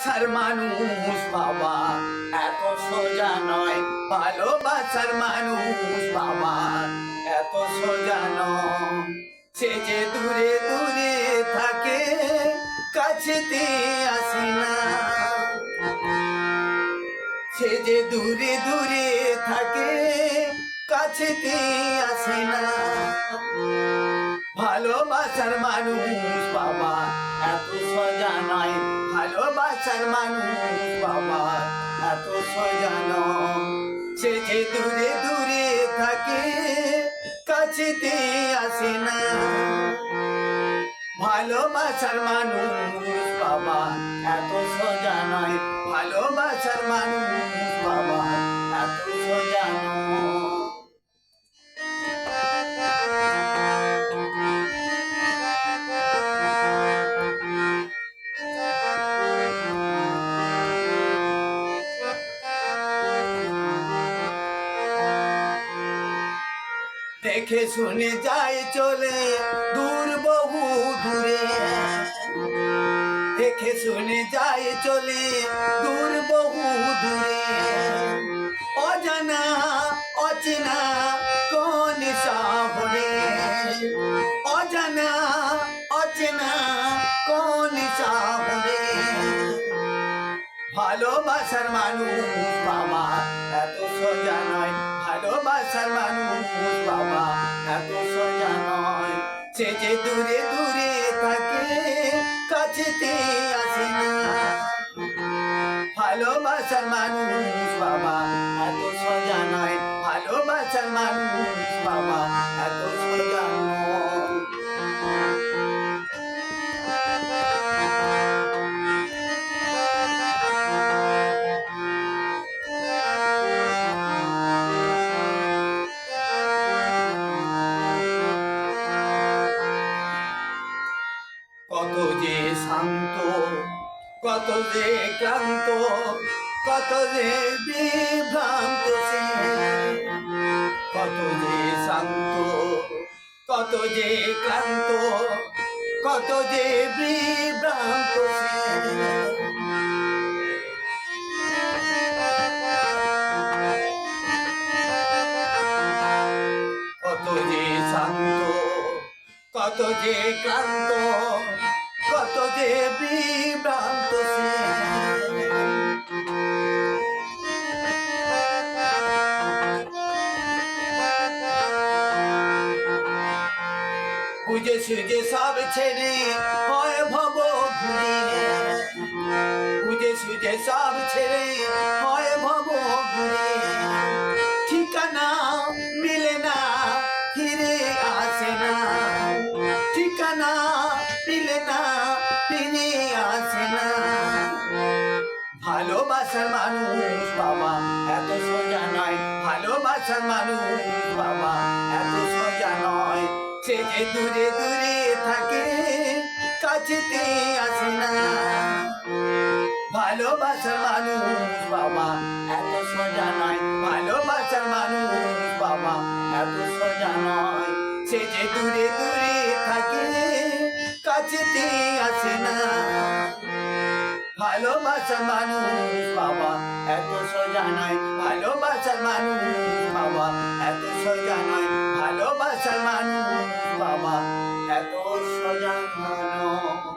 ভালোবাসার মানুষ বাবা এত সোজা নয়, ভালোবাসার মানুষ বাবা এত সোজা নয়। সে যে দূরে দূরে থাকে কাছেতে আসে না, সে যে দূরে দূরে থাকে কাছেতে আসে না। ভালোবাসার মানুষ বাবা এত সোজা নয়, ভালোবাসার মানুষ বাবা এত সোজা নয়। সে যে দূরে দূরে থাকে কাছেতে আসে না। ভালোবাসার মানুষ বাবা এত সোজা নয়, ভালোবাসার মানুষ বাবা এত সোজা নয়। দেখে শুনে যায় চলে দূর বহু দূরে, দেখে শুনে যায় চলে দূর বহু দূরে। অজানা অচেনা কোন শহরে, অজানা অচেনা কোন শহরে। ভালোবাসার মানুষ বাবা এত সোজা নয়, ভালোবাসার মানুষ বাবা এত সোজা নয়। সে যে দূরে দূরে থাকে কাছেতে আসে না। ভালোবাসার মানুষ বাবা এত সোজা নয়, ভালোবাসার মানুষ বাবা এত সোজা নয়। কত যে শান্ত, কত যে ক্লান্ত, কত যে বিভ্রান্ত সে। কত যে শান্ত, কত যে ক্লান্ত, কত যে বিভ্রান্ত সে। কত যে শান্ত, কত যে ক্লান্ত, কত যে বিভ্রান্ত সে। বুঝে সুঝে সব ছেড়ে হয় ভব ঘুরে, বুঝে সুঝে সব ছেড়ে হয় ভব ঘুরে। ঠিকানা মিলে না ফিরে আসে না, ঠিকানা মিলে না ফিরে আসে না। ভালোবাসার মানুষ বাবা এত সোজা নয়, ভালোবাসার মানুষ বাবা এত সোজা নয়। সে যে দূরে দূরে থাকে কাছেতে আসে না। ভালোবাসার মানুষ বাবা এত সোজা নয়, ভালোবাসার মানুষ বাবা এত সোজা নয়। সে যে দূরে দূরে থাকে কাছেতে আসে না। ভালোবাসার মানুষ বাবা এত সোজা নয়, ভালোবাসার মানুষ বাবা এত সোজা নয়। ভালোবাসার মানুষ বাবা এত সোজা নয়।